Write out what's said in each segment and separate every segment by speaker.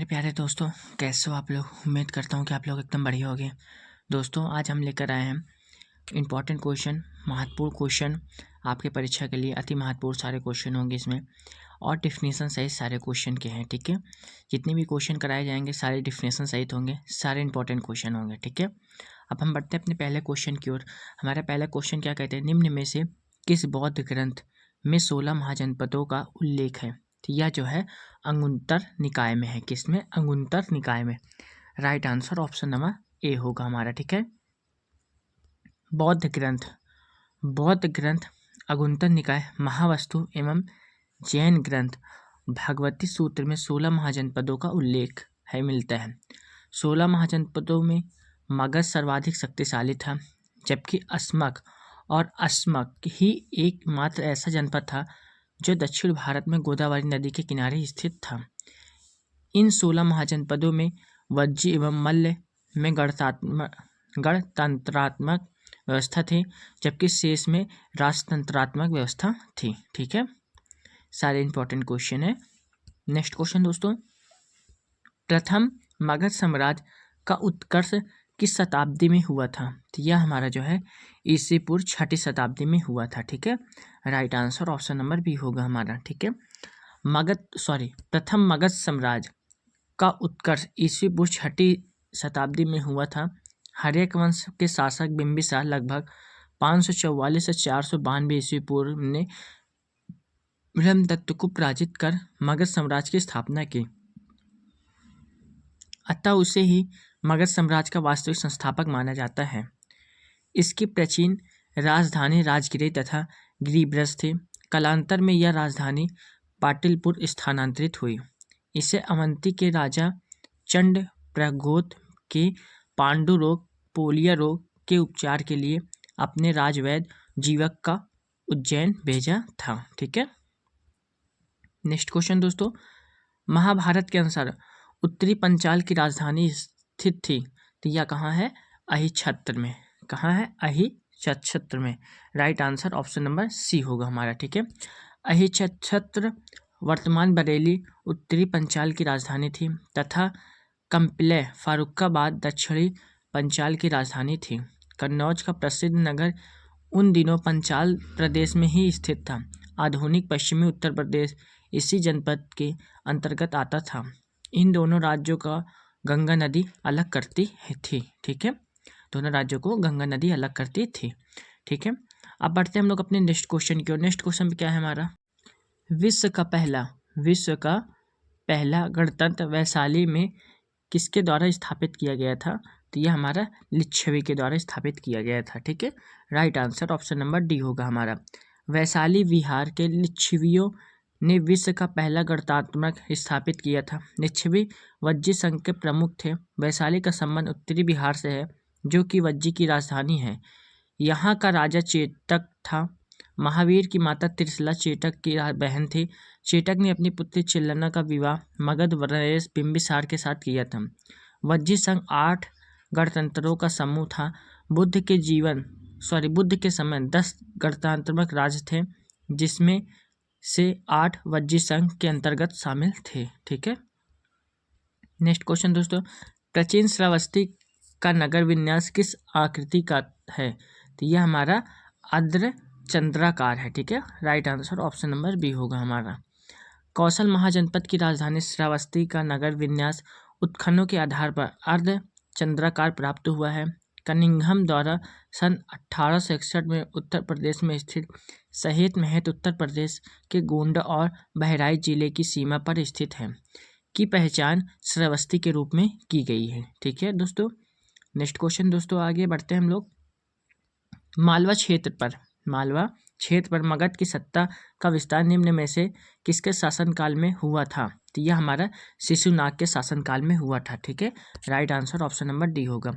Speaker 1: मेरे प्यारे दोस्तों, कैसे हो आप लोग। उम्मीद करता हूँ कि आप लोग एकदम बढ़िया होंगे। दोस्तों, आज हम लेकर आए हैं इम्पॉर्टेंट क्वेश्चन, महत्वपूर्ण क्वेश्चन आपके परीक्षा के लिए। अति महत्वपूर्ण सारे क्वेश्चन होंगे इसमें, और डिफिनेशन सहित सारे क्वेश्चन के हैं। ठीक है, जितने भी क्वेश्चन कराए जाएंगे सारे डिफिनेशन सहित होंगे, सारे इंपॉर्टेंट क्वेश्चन होंगे। ठीक है, अब हम बढ़ते हैं अपने पहले क्वेश्चन की ओर। हमारा पहला क्वेश्चन क्या कहते हैं, निम्न में से किस बौद्ध ग्रंथ में 16 महाजनपदों का उल्लेख है। तो यह जो है अंगुत्तर निकाय में है। किसमें? अंगुत्तर निकाय में। Right answer option number A होगा हमारा। ठीक है, बौद्ध ग्रंथ, बौद्ध ग्रंथ अंगुत्तर निकाय, महावस्तु एवं जैन ग्रंथ भगवती सूत्र में 16 महाजनपदों का उल्लेख है, मिलता है। 16 महाजनपदों में मगध सर्वाधिक शक्तिशाली था, जबकि अस्मक और अस्मक ही एकमात्र ऐसा जनपद था जो दक्षिण भारत में गोदावरी नदी के किनारे स्थित था। इन 16 महाजनपदों में वज्जी एवं मल्ल में गणतंत्रात्मक व्यवस्था थी, जबकि शेष में राजतंत्रात्मक व्यवस्था थी। ठीक है, सारे इंपॉर्टेंट क्वेश्चन है। नेक्स्ट क्वेश्चन दोस्तों, प्रथम मगध साम्राज्य का उत्कर्ष किस शताब्दी में हुआ था। तो यह हमारा जो है ईसा पूर्व 6ठी शताब्दी में हुआ था। ठीक है, right answer option number B होगा हमारा। ठीक है, प्रथम मगध साम्राज्य का उत्कर्ष ईसा पूर्व 6ठी शताब्दी में हुआ था। हर्यक वंश के शासक बिंबिसार लगभग 544 से 492 ईस्वी पूर्व ने ब्रह्मदत्त को पराजित कर मगध साम्राज्य की स्थापना की। अतः उसे ही मगध साम्राज्य का वास्तविक संस्थापक माना जाता है। इसकी प्राचीन राजधानी राजगिरी तथा गिरिब्रज थी। कालांतर में यह राजधानी पाटलिपुत्र स्थानांतरित हुई। इसे अवंती के राजा चंड प्रगोत के पांडु रोग, पोलिया रोग के उपचार के लिए अपने राजवैद्य जीवक का उज्जैन भेजा था। ठीक है, नेक्स्ट क्वेश्चन दोस्तों, महाभारत के अनुसार उत्तरी पंचाल की राजधानी स्थित थी। तो यह कहाँ है? अहिच्छत्र में। कहाँ है? अहिच्छत्र में। Right answer option number C होगा हमारा। ठीक है, अहिच्छत्र वर्तमान बरेली उत्तरी पंचाल की राजधानी थी तथा कंपिले फारुखाबाद दक्षिणी पंचाल की राजधानी थी। कन्नौज का प्रसिद्ध नगर उन दिनों पंचाल प्रदेश में ही स्थित था। आधुनिक पश्चिमी उत्तर प्रदेश इसी जनपद के अंतर्गत आता था। इन दोनों राज्यों का गंगा नदी अलग करती थी। ठीक है, दोनों राज्यों को गंगा नदी अलग करती थी। ठीक है, अब बढ़ते हैं हम लोग अपने नेक्स्ट क्वेश्चन की ओर। नेक्स्ट क्वेश्चन क्या है हमारा, विश्व का पहला गणतंत्र वैशाली में किसके द्वारा स्थापित किया गया था। तो यह हमारा लिच्छवी के द्वारा स्थापित किया गया था। ठीक है, right answer option number D होगा हमारा। वैशाली विहार के लिच्छवियों ने विश्व का पहला गणतंत्र स्थापित किया था। लिच्छवी वज्जी संघ के प्रमुख थे। वैशाली का संबंध उत्तरी बिहार से है, जो कि वज्जी की राजधानी है। यहाँ का राजा चेतक था। महावीर की माता त्रिशला चेतक की बहन थी। चेतक ने अपनी पुत्री चिल्लना का विवाह मगध नरेश बिंबिसार के साथ किया था। वज्जी संघ 8 गणतंत्रों का समूह था। बुद्ध के समय 10 गणतंत्रात्मक राज्य थे, जिसमें से 8 वज्जी संघ के अंतर्गत शामिल थे। ठीक है, नेक्स्ट क्वेश्चन दोस्तों, प्राचीन श्रावस्ती का नगर विन्यास किस आकृति का है। तो यह हमारा अर्ध चंद्राकार है। ठीक है, right answer option number B होगा हमारा। कौशल महाजनपद की राजधानी श्रावस्ती का नगर विन्यास उत्खननों के आधार पर अर्ध चंद्राकार प्राप्त हुआ है। कनिंघम द्वारा सन 1861 में उत्तर प्रदेश में स्थित सहेत महत उत्तर प्रदेश के गोंडा और बहराइच जिले की सीमा पर स्थित है की पहचान श्रावस्ती के रूप में की गई है। ठीक है दोस्तों, नेक्स्ट क्वेश्चन दोस्तों, आगे बढ़ते हैं हम लोग। मालवा क्षेत्र पर मगध की सत्ता का विस्तार निम्न में से किसके शासनकाल में हुआ था। तो यह हमारा शिशुनाग के शासनकाल में हुआ था। ठीक है, right answer option number D होगा।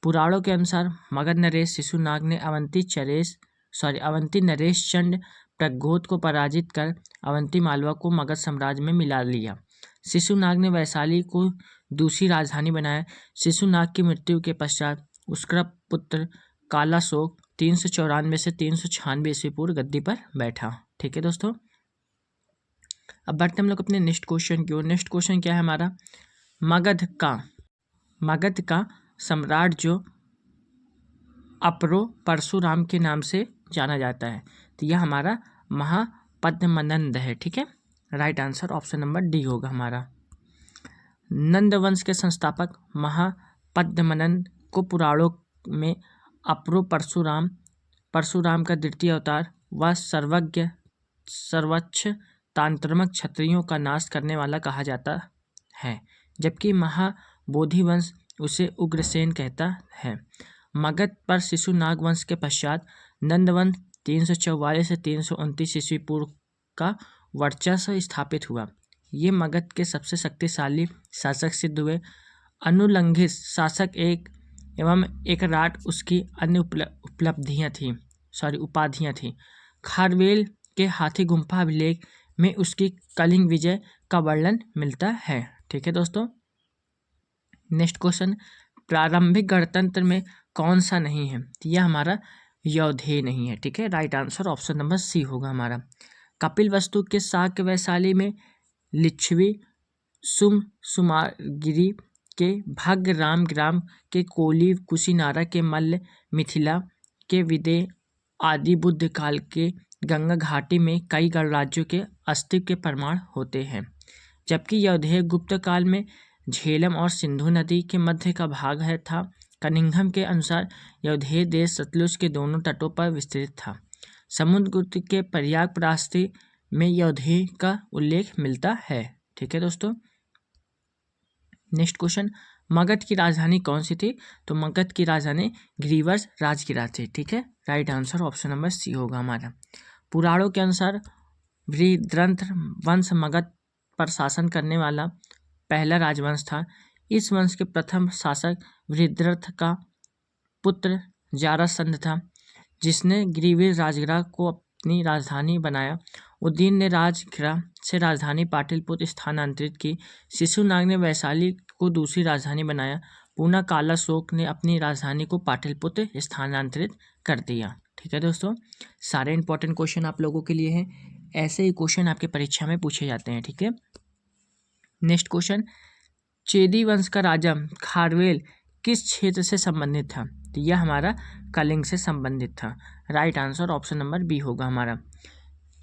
Speaker 1: पुराणों के अनुसार मगध नरेश शिशुनाग ने अवंती नरेश चंड प्रगोत को पराजित कर अवंती मालवा को मगध साम्राज्य में मिला लिया। शिशुनाग ने वैशाली को दूसरी राजधानी बनाया। शिशुनाग की मृत्यु के पश्चात उसका पुत्र कालाशोक 394 से 396 ईस्वी पूर्व गद्दी पर बैठा। ठीक है दोस्तों, अब बढ़ते हम लोग अपने नेक्स्ट क्वेश्चन की ओर। नेक्स्ट क्वेश्चन क्या है हमारा, मगध का सम्राट जो अपरो परशुराम के नाम से जाना जाता है, तो यह हमारा महापद्मनंद है। ठीक है, right answer option number D होगा हमारा। नंद वंश के संस्थापक महापद्मनंद को पुराणों में अपरो परशुराम का द्वितीय अवतार व सर्वोच्च तांत्रमक क्षत्रियों का नाश करने वाला कहा जाता है, जबकि महाबोधि वंश उसे उग्रसेन कहता है। मगध पर शिशुनाग वंश के पश्चात नंद वंश 344 से 329 ईस्वी पूर्व का वर्चस्व स्थापित हुआ। ये मगध के सबसे शक्तिशाली शासक सिद्ध हुए। अनुलंघित शासक एवं एक राट उसकी अन्य उपाधियां थी। खारवेल के हाथी गुम्फा अभिलेख में उसकी कलिंग विजय का वर्णन मिलता है। ठीक है दोस्तों, नेक्स्ट क्वेश्चन, प्रारंभिक गणतंत्र में कौन सा नहीं है? तो यह हमारा यौधेय नहीं है। ठीक है, right answer option number C होगा हमारा। कपिलवस्तु के शाक्य वैशाली में लिच्छवी सुमारगिरी के भाग्य रामग्राम के कोली कुशीनारा के मल्ल मिथिला के विदे आदि बुद्ध काल के गंगा घाटी में कई गणराज्यों के अस्तित्व के प्रमाण होते हैं, जबकि यौधेय गुप्त काल में झेलम और सिंधु नदी के मध्य का भाग था। कनिंघम के अनुसार यौधेय देश सतलुज के दोनों तटों पर विस्तृत था। समुद्रगुप्त के प्रयाग प्रास्ती में यौधेय का उल्लेख मिलता है। ठीक है दोस्तों, नेक्स्ट क्वेश्चन, मगध की राजधानी कौन सी थी? तो मगध की राजधानी ग्रीवर्स राजगिरा थी। ठीक है, right answer option number C होगा हमारा। पुराणों के अनुसार वृहद्रथ वंश मगध पर शासन करने वाला पहला राजवंश था। इस वंश के प्रथम शासक वृहद्रथ का पुत्र जारासंध था, जिसने ग्रीवी राजगिरा को अपनी राजधानी बनाया। उदयन ने राजगिरा से राजधानी पाटलिपुत्र स्थानांतरित की। शिशुनाग ने वैशाली को दूसरी राजधानी बनाया। पुनः कालाशोक ने अपनी राजधानी को पाटलिपुत्र स्थानांतरित कर दिया। ठीक है दोस्तों, सारे इंपॉर्टेंट क्वेश्चन आप लोगों के लिए हैं। ऐसे ही क्वेश्चन आपके परीक्षा में पूछे जाते हैं। ठीक है, नेक्स्ट क्वेश्चन, चेदी वंश का राजा खारवेल किस क्षेत्र से संबंधित था? तो यह हमारा कलिंग से संबंधित था। Right answer option number B होगा हमारा।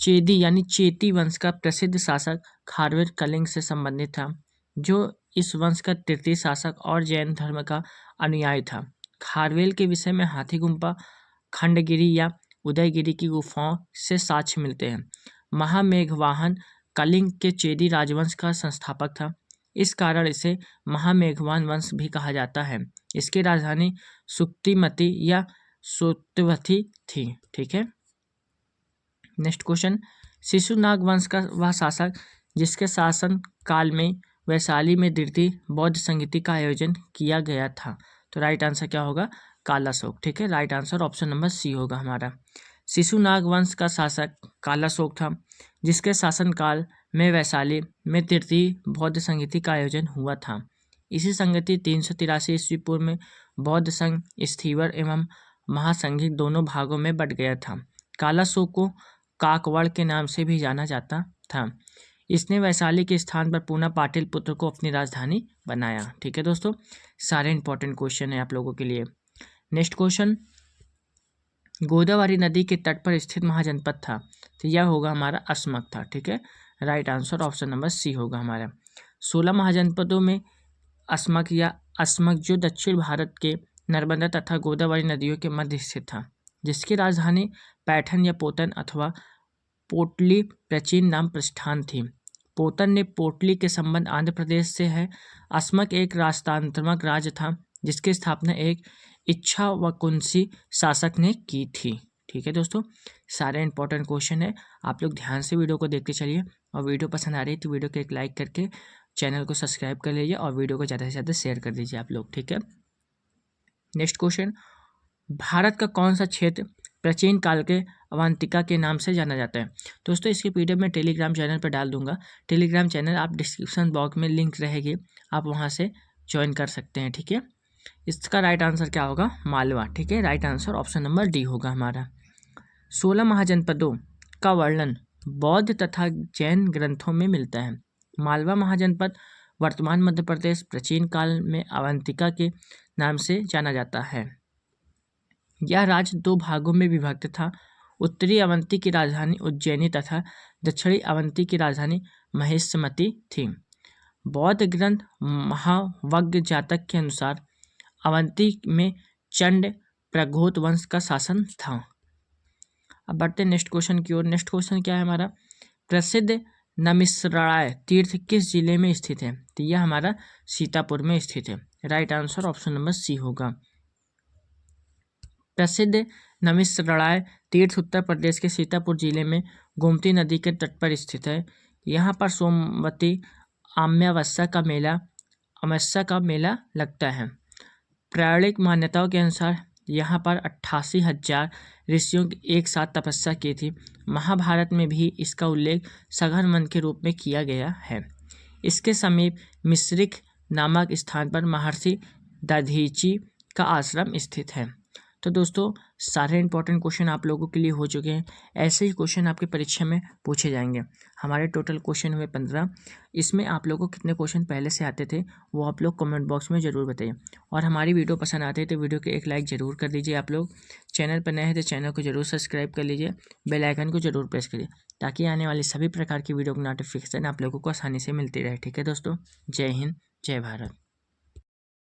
Speaker 1: चेदी यानी चेती वंश का प्रसिद्ध शासक खारवेल कलिंग से संबंधित था, जो इस वंश का तृतीय शासक और जैन धर्म का अनुयायी था। खारवेल के विषय में हाथी गुम्फा, खंडगिरी या उदयगिरी की गुफाओं से साक्ष्य मिलते हैं। महामेघवाहन कलिंग के चेदी राजवंश का संस्थापक था। इस कारण इसे महामेघवान वंश भी कहा जाता है। इसकी राजधानी सुक्तिमती या सोतवथी थी। ठीक है, नेक्स्ट क्वेश्चन, शिशुनाग वंश का वह शासक जिसके शासन काल में वैशाली में द्वितीय बौद्ध संगीति का आयोजन किया गया था। तो राइट आंसर क्या होगा? कालाशोक। ठीक है, right answer option number C होगा हमारा। शिशुनाग वंश का शासक कालाशोक था, जिसके शासनकाल में वैशाली में तृतीय बौद्ध संगीति का आयोजन हुआ था। इसी संगति 383 ईस्वी पूर्व में बौद्ध संघ स्थीवर एवं महासंघिक दोनों भागों में बट गया था। कालाशोक को काकवड़ के नाम से भी जाना जाता था। इसने वैशाली के स्थान पर पुनः पाटलिपुत्र को अपनी राजधानी बनाया। ठीक है दोस्तों, सारे इंपॉर्टेंट क्वेश्चन है आप लोगों के लिए। नेक्स्ट क्वेश्चन, गोदावरी नदी के तट पर स्थित महाजनपद था, तो यह होगा हमारा अस्मक था। ठीक है, right answer option number C होगा हमारा। 16 महाजनपदों में अस्मक जो दक्षिण भारत के नर्मदा तथा गोदावरी नदियों के मध्य स्थित था, जिसकी राजधानी पैठन या पोतन अथवा पोटली प्राचीन नाम प्रस्थान थी। पोतन ने पोटली के संबंध आंध्र प्रदेश से है। अस्मक एक राजतांत्रिक राज्य था, जिसकी स्थापना एक इच्छावकुंसी शासक ने की थी। ठीक है दोस्तों, सारे इंपॉर्टेंट क्वेश्चन है, आप लोग ध्यान से वीडियो को देखते चलिए। और वीडियो पसंद आ रही है तो वीडियो को एक लाइक करके चैनल को सब्सक्राइब कर लीजिए और वीडियो को ज़्यादा से ज़्यादा शेयर कर दीजिए आप लोग। ठीक है, नेक्स्ट क्वेश्चन, भारत का कौन सा क्षेत्र प्राचीन काल के अवंतिका के नाम से जाना जाता है? दोस्तों, इसकी पीडीएफ मैं टेलीग्राम चैनल पर डाल दूंगा। टेलीग्राम चैनल आप डिस्क्रिप्शन बॉक्स में लिंक रहेगी, आप वहां से ज्वाइन कर सकते हैं। ठीक है, इसका राइट आंसर क्या होगा? मालवा। ठीक है, right answer option number D होगा हमारा। 16 महाजनपदों का वर्णन बौद्ध तथा जैन ग्रंथों में मिलता है। मालवा महाजनपद वर्तमान मध्य प्रदेश प्राचीन काल में अवंतिका के नाम से जाना जाता है। यह राज्य 2 भागों में विभक्त था। उत्तरी अवंती की राजधानी उज्जैनी तथा दक्षिणी अवंती की राजधानी महेशमती थी। बौद्ध ग्रंथ महावज्ञ जातक के अनुसार अवंती में चंड प्रघोत वंश का शासन था। अब बढ़ते नेक्स्ट क्वेश्चन की ओर। नेक्स्ट क्वेश्चन क्या है हमारा, प्रसिद्ध नमिसराय तीर्थ किस जिले में स्थित है? तो यह हमारा सीतापुर में स्थित है। Right answer option number C होगा। प्रसिद्ध नमिसराय तीर्थ उत्तर प्रदेश के सीतापुर जिले में गोमती नदी के तट पर स्थित है। यहाँ पर सोमवती अमावस्या का मेला लगता है। पौराणिक मान्यताओं के अनुसार यहाँ पर 88,000 ऋषियों की एक साथ तपस्या की थी। महाभारत में भी इसका उल्लेख सघन वन के रूप में किया गया है। इसके समीप मिश्रिक नामक स्थान पर महर्षि दधीची का आश्रम स्थित है। तो दोस्तों सारे इंपॉर्टेंट क्वेश्चन आप लोगों के लिए हो चुके हैं। ऐसे ही क्वेश्चन आपकी परीक्षा में पूछे जाएंगे। हमारे टोटल क्वेश्चन हुए 15। इसमें आप लोगों को कितने क्वेश्चन पहले से आते थे वो आप लोग कमेंट बॉक्स में ज़रूर बताइए। और हमारी वीडियो पसंद आती है तो वीडियो को एक लाइक ज़रूर कर दीजिए। आप लोग चैनल पर नए हैं तो चैनल को जरूर सब्सक्राइब कर लीजिए, बेल आइकन को जरूर प्रेस करिए ताकि आने वाली सभी प्रकार की वीडियो की नोटिफिकेशन आप लोगों को आसानी से मिलती रहे। ठीक है दोस्तों, जय हिंद, जय भारत।